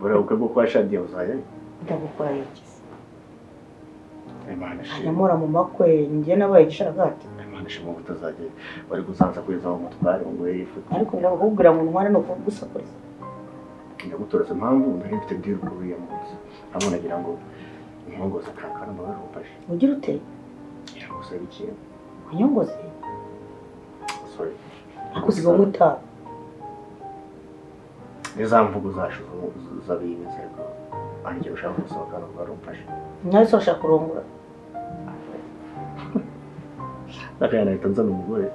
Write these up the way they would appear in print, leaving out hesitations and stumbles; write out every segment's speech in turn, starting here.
Bora ukabwo kwa shadi uzaye ndagukora iki Imana shi nyamura mu makwe ngiye nabaye gisharagati Imana shi mu butazaje bari gusanza kweza mu mutware ngo yifuta ariko ndakubwira ngo ntware no kugusakuriza ndagutoreza impamvu ndari mfite deal kuriya mu buzima hamwe nagira ngo inkongoza kankana no barufashe ugira ute yagusaba ikintu kunyongoze sorry akuziga muta nizamvugo zashuza zabiyeze ko angiye ushaka gusohoka no barufashe nawe so shaka kurongora akaya nahita nzana umugore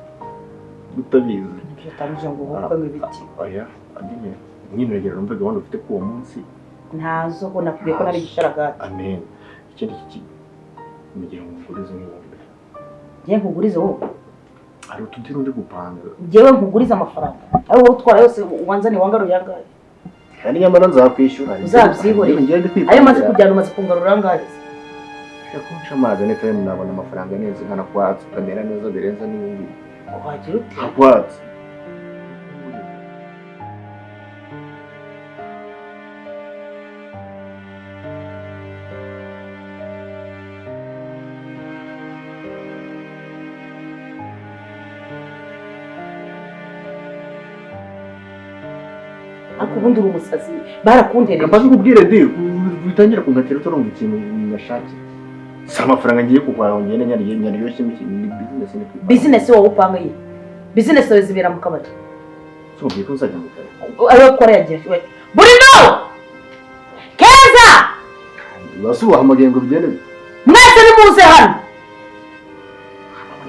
utabizi ibyo tamije ngo ubukwe nk'ibiti oya adinye nyine regera numve gahunda ufite ku munsi ntazo ko nakubwiye ko nari gisharagati amen ikindi kiki mugira ngo ngurize n'ibindi ngiye nkugurize wowe ari utudiri undi gupanga ngewe nkugurize amafaranga aho wowe utwara yose wanzani wangaruye angahe kandi nyamara nzakwishyura uzabyihorera ayo maze kujyana umaze kungarura angahe yakunca amazi neza nabona amafaranga neza nkana kwatsa ukamera neza birenza n'ibindi wagira ute kwatsa akubundi uri umusazi barakuntereye kapaze kubwire de bitangira kungatira utoronga ikintu nashaki sa amafaranga ngiye kukwara ngene nyari yose ni business wowe upanga ye business yawe zibera mu kabari so biko nzajya mu kare ayo kora yagiye Burino Keza basu wahamagaye ngo bigende mwese ni muze hano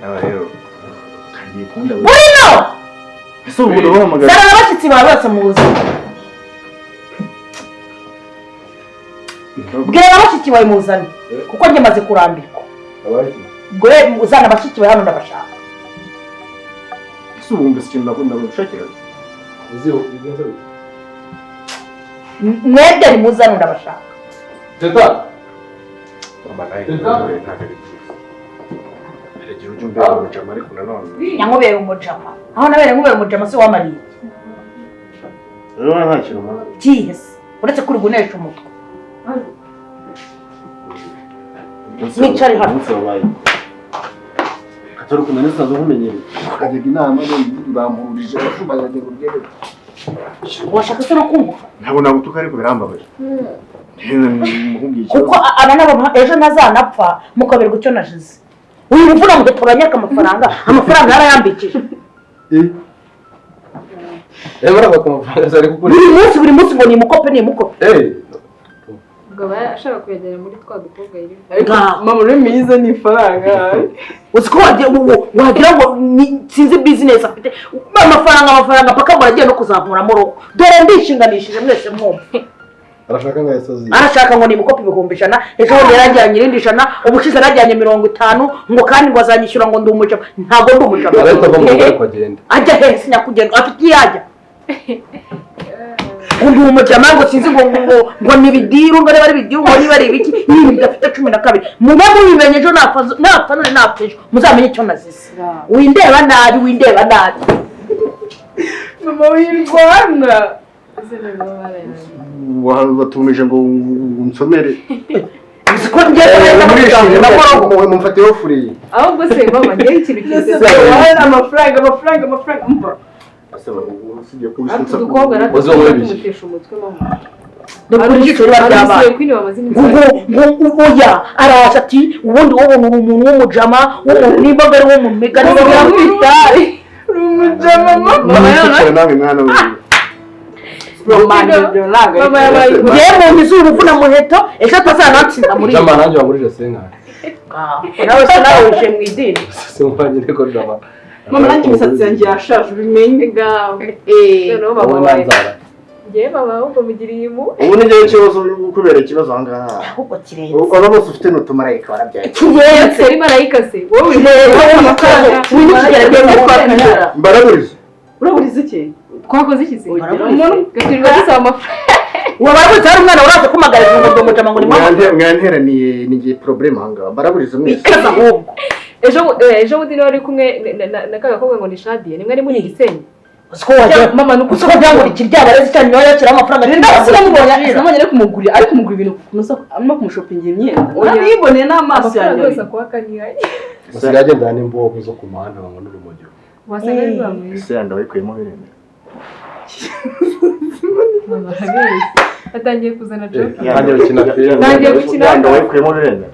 nawe rero kandi kunda Burino ese ubu ndo wahamagaye zara abashitsi babatse muze bwira abashitsi bawe muzane kuko njye maze kurambirwa abaki gwe uzana abashitsi bawe hano ndabashaka ese ubu mbese ikintu nakunda gushakira uzi ubigenza mwebwe ni muzane ndabashaka teta nyamubera umujama aho nabere nkubera umujama se wamariye rero nta kintu mwana kihese uretse kuri gunesha umutwe Nicari hano. Katari kumenya nsazo nkumenyere. Kajyaga inama ndamurije ashumbaye ngo byere. Washaka se no kumva? Ntabwo nagutuka ariko birambabaje. Kuko abana baba ejo nazanapfa mukabere gucyo nashize. Uyu mvura mu turanyaka amafaranga yarayambikije. Baravuga ko amafaranga zari kugura. Buri munsi ngo ni mukope. Bwawe ashaka kuyagera muri twa dukobwa yiri. Ariko mama uri myiza ni faranga. Uziko wagira ngo sinzi business afite amafaranga paka muragiye no kuzamura moro. Dore ndishinganishije mwese mwumva. Arashaka ngo yasozi. Arashaka ngo ni mukopi bigumbishana ejo yarajyanye irindishana ubushize arajyanye 50 ngo kandi ngo azanyishyura ngo ndi umucamo ntago ndi umucamo. Ariko bavuga ko agenda. Ajya hese nyakugenda afite yajya. Undi umujama ngo sinzi ngo nibidiru ngo bari bidiru ngo niba ari ibiki ni bidafite 12 muba mubimenye ejo napfaje muzamenye icyo nazise windeba nabi Mama w'Rwanda batumije ngo nsomere siko ngeze muri mumfatiyeho furi ahubwo se mama ngiye ikintu cyose amafaranga mva asaba usibye kubisutsa dukobwa natutesha umutwe mama Nukurikicho ry'abana kwini bamazini ngo oya araje ati ubundi wowe uri umuntu w'umujama nimba bari wo mu mega niba kwitari uri umujama mama yana nawe mwana mama yabaye ngiye mu izuru vuna muheto ejo atazanatsinda muri jama nanjye wagurije senga nawe se nawe uje mu idini se umfanye ko jama mama nanjye imisatsi yanjye yashaje ubimenye gawe no mama wawe ngiye baba ahubwo mugiriye mu ubu ni gihe cyose kubera ikibazo ahangaha ahubwo kirenze ubwo bose ufite n'utumarayika barabyaye kirenze ari marayika se wowe amafaranga winikigera mbaraburiza uraburiza iki twakoze iki se umuntu gaturirwa dusaba amafaranga wabarabuze hari umwana uraza kumagarira ngo ndumujama ngo ni mama mwanteraniye nigiye problem ahangaha mbaraburiza mwese ikaza ahubwo ejo bundi wari kumwe na kagakobwa ngo ni Shadiye nimwe ari muri Gisenyi Usko wajya mama nuko usko byangura ikiryabarazi cyane niyo yakira amafaranga sinamubonye ari kumugurira ibintu kunoza no kumushopinga imyenda urabiboneye n'amaso yanjye yose kwa kanira Usiragenda n'imbogo zo ku muhanda ngo n'urumogi wasanga ari bamwe ese yanda wayikuyemo bireme mama habizi atangiye kuzana joke kandi ukina filime Tangiye gukina yanda wayikuyemo bireme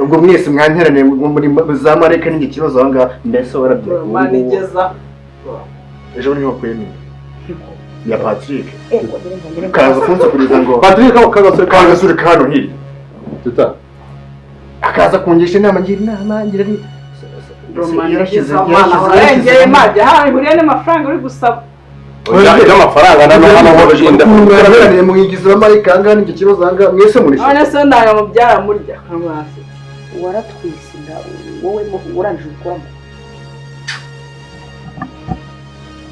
ubwo mwese mwanterane muri za mareka n'iki kibazo aho mbese warabye manigeza ejo ni wakuyemo ya Patrick kaza kunza kuriza ngo Patrick kagasure kano hirya tuta akaza kungisha inama ngira ni yarashyize yarengeye maje hayi buriya n'amafaranga uri gusaba Ujya amafaranga n'amahoro y'inda muraberaniye mwigize bamarika ngana iki kibazo anga mwese muri none se ndayo mubyara murya kamwase waratwisinda wowe urangije ukuramo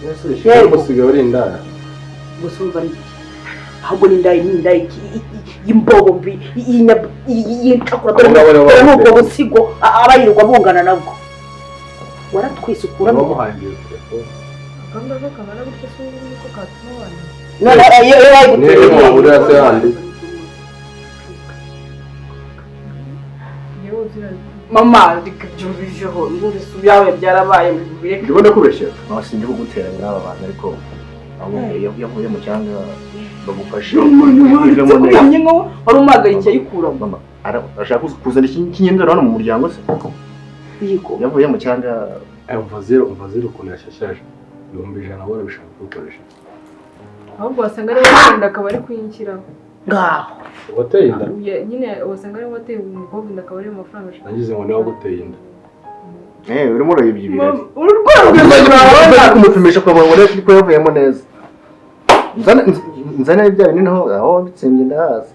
Yesu musigaye uri indaya gusumva ni ahubwo ni ndayi y'imbogo mbi y'incakura dore n'ubwo busigo abayirirwa bungana nabwo waratwise ukuramo bamuhangiye akanga ko kamara gutyo se uko katuma abana niyo wabura se handi mama dikbyumvijeho n'urisu byawe byarabaye bireke ndibona kubeshya sinjye kuguteranya n'aba bantu ariko aho yavuye mu cyanga bagufashe umuntu ngo wari umagarikiye yikuramo mama arashaka kuzana ikinyendera hano mu muryango se yiko yavuye mu cyanga umva zero ukuntu yashashaje 100 bora bishaka gukoresha ahubwo wasanga ari wenda akaba ari kwinkiraho ngaho wateye inda nyine wasanga ari wateye umukobwa inda akaba ari amafaranga ashaka nagize ngo niwe guteye inda urimo urayibye ibirari ururwara rw'imana kumupimisha kwa mugore ko yavuyemo neza nzana ibya bintu aho bitsembye ndahazi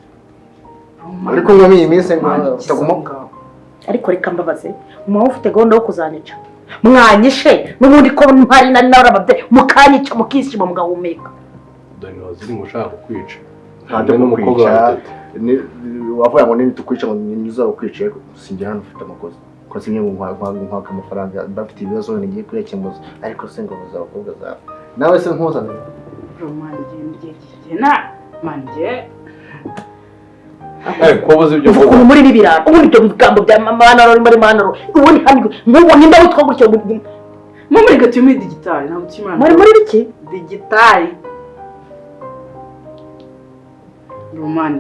ariko ngo iyi minsi ngo utagumoka ariko reka mbabaze umuntu ufite gahunda yo kuzanica mwanyishe n'ubundi ko mpari nari narababye mukanyica mukishima mugahumeka dore waziri mushaka kukwica ntabwo n'umukobwa wavuga ngo nini tukwica ngo niza ukwica sinjye hano ufite amakosa ko sinye ngo nkwaka amafaranga bafite ibibazo ngiye kuyakemuza ariko se ngo bazabakobwa zawe nawe se nkuzana manje koboze ibyo ukuntu muri bibirana ubundi ibyo bigambo bya manaro muri manaro ubundi handi nk'ubu nimba witwa gutyo mu muri gatumi digitali ntabwo kimana muri biki digitali romani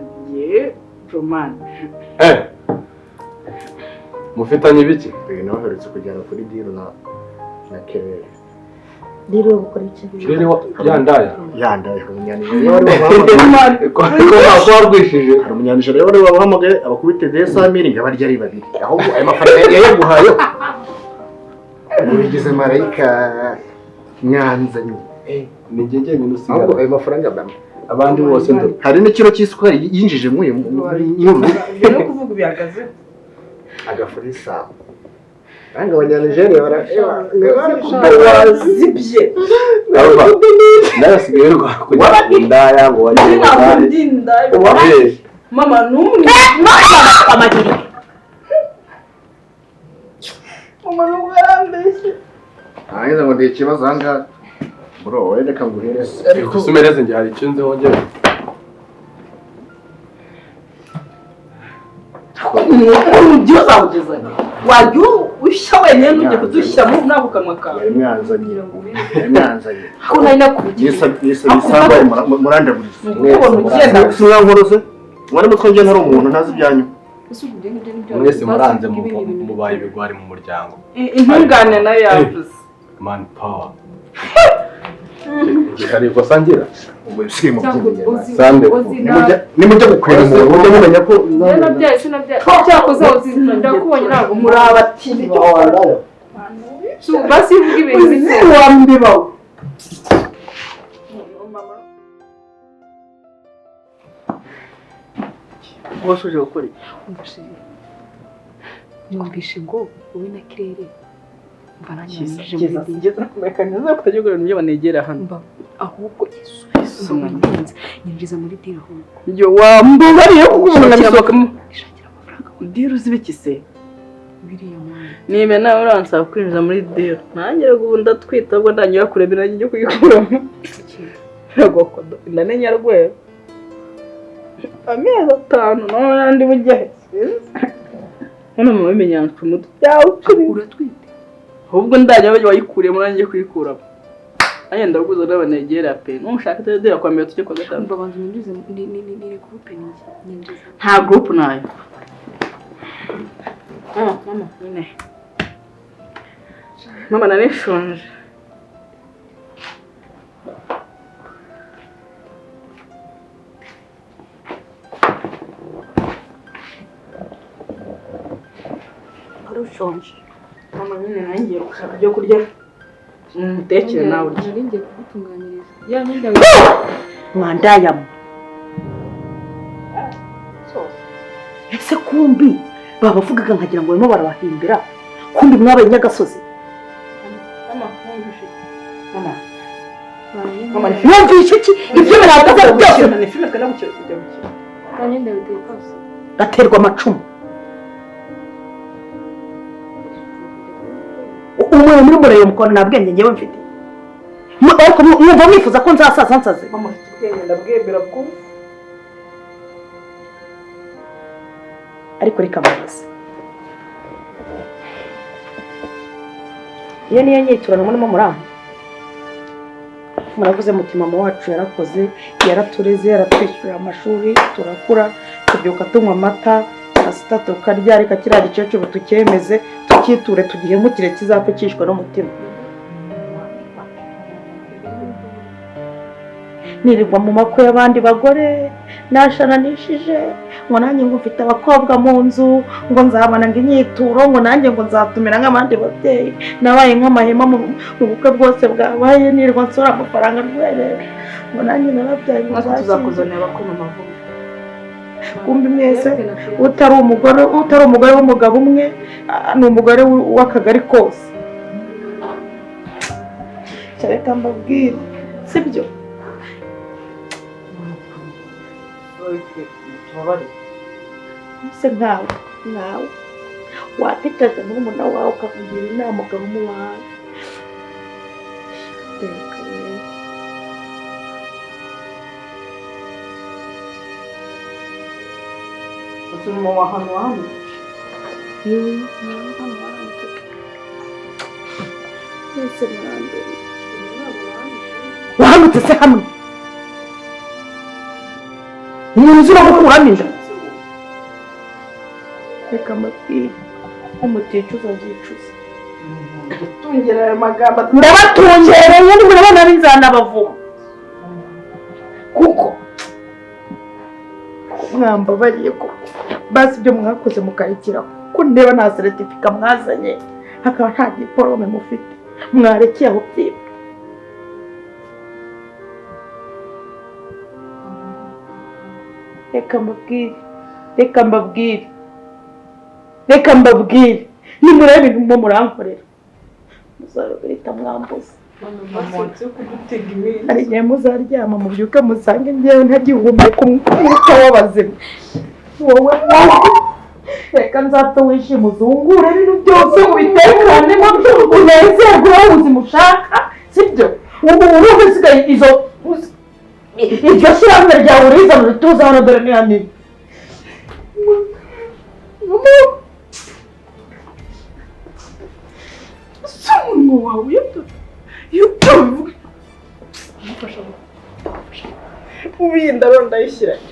mufitanye biki nawe uherutse kujyana kuri diro na kerere diro yo gukora iki rero yandaya umunyanijere hari umunyanijere wari wabahamagaye abakubite desamiri ngo abarya ari babiri ahubwo ayo mafaranga yayaguhaye ubigize marayika nyanza ni njye nyine usigara ahubwo ayo mafaranga abandi bose hari n'ikiro cy'isukari yinjije muri no kuvuga bihagaze agafurisa kandi abanyanijere wazibye narasigaye kujya indaya ngo wajye mama numwe amagiri mama n'ubwarambeshye aheza ngo ndi ikibazo ahangaha bro wowe reka nguhereze ariko sumereze njye hari icyo nzi wongera uburyo uzawugezanya wajya ushya wenyine ntujye kudushyira muri ako kanwa kawe yari mwanzanye ko nari nakugiye nisanga murandaguriza ukubona ugenda sinankorose mwari mutwe ntari umuntu ntazi ibyanyu mwese muranze mubaye ibigwari mu muryango intungane nayo yavuze man power hari ikosa ngira sande nimujya gukwira umuntu mujya mumenya ko cyakoze ndakubonye ntabwo muri abatini basi uvuga ibintu bike wambibaho wose uje gukora Numvise ngo wowe na Kirere mva nanjye reka neza kutajya gukora ibyo banegera hano ahubwo Yesu mwanyenze nyinjiza muri dira ahubwo yo wambubariye kuko umuntu nabisohokamo ishakira amafaranga dira uzibiki se biriya mwana niba nawe uransaba kwinjira muri deal nanjye ubu ndatwita ubwo ndangira kurebera njye kuyikuramo ragokodo ndamenya rwego amezi 5 none nandi bujye hano mu bimenya nsumudu yawe uratwite ahubwo ndajya wayikuremo nanjye kuyikuramo nanjye ndaguza n'abanegera pe n'umushaka tedera kwa mbere tujye kwa gatanu babanza ninjize ni group ninjize nta group nayo mama nyine mama narishonje ushonje mama nyine nangiye gushaka ibyo kurya mutekere nawe urya nari ngiye kugutunganyiriza ya nyenda mwandayamo ese kumbi babavugaga nkagira ngo barimo barabahimbira kumbi mwabaye nyagasozi mama mwumvishe iki ibyo birahagaze byose ni filime twenda gukira nyenda biteye kose gaterwa amacumu umwe muri mureye mukora nta bwenge ngewe mfite ariko mwumva mwifuza ko nzasaza nsaze mama ubwenge ndabwemera bwo ariko reka mbabaze iyo niyo nyiturano murimo muramu muravuze muti mama wacu yarakoze yaratureze yaratwishyurira amashuri turakura tubyuka tunywa amata saa 6 tukarya reka kiriya gikecuru tukemeze tukiture tugihemukire kizapfe cyishwe n'umutima nirirwa mu makwe y'abandi bagore nashananishije ngo nanjye ngo mfite abakobwa mu nzu ngo nzabana ngo inyituro ngo nanjye ngo nzatumira nk'abandi babyeyi nabaye nk'amahema mu bukwe bwose bwabaye nirirwa nsora amafaranga rwerera ngo nanjye narabyaye ngo tuzakuzanira abakoma amavuta kumbi mwese utari umugore w'umugabo umwe ni umugore w'akagari kose cyareka mbabwire sibyo ese nkawe watekereza n'umuntu wawe ukamugira inama ukamuhaye reka rero uzuma ahantu hamwe ese mwambere wahamutse se hamwe umuntu uzi uramukuramo inda reka mbabwire umuticuza nzicuza gutungera ayo magambo ndabatungereye murabona bizanabavuma kuko mwambabariye ko basi ibyo mwakoze mukarekeraho ko ndeba nta certificat mwazanye hakaba nta diplome mufite mwarekeye aho byiba reka mbabwire nimurebe ibintu mbo murankorera muzabihita mwambuza hari igihe muzaryama mubyuke musange njyewe ntagihumeka umwuka w'abazima wowe reka nzapfa wishima uzungure ibintu byose ubitekanemo unezerwe wowe ubuzima ushaka sibyo ubu usigaye iryo shyirahamwe ryawe urizana urituza hano dore ni hanini si umunwa wawe iyo utabivuga ubu iyi ndaro ndayishyiranye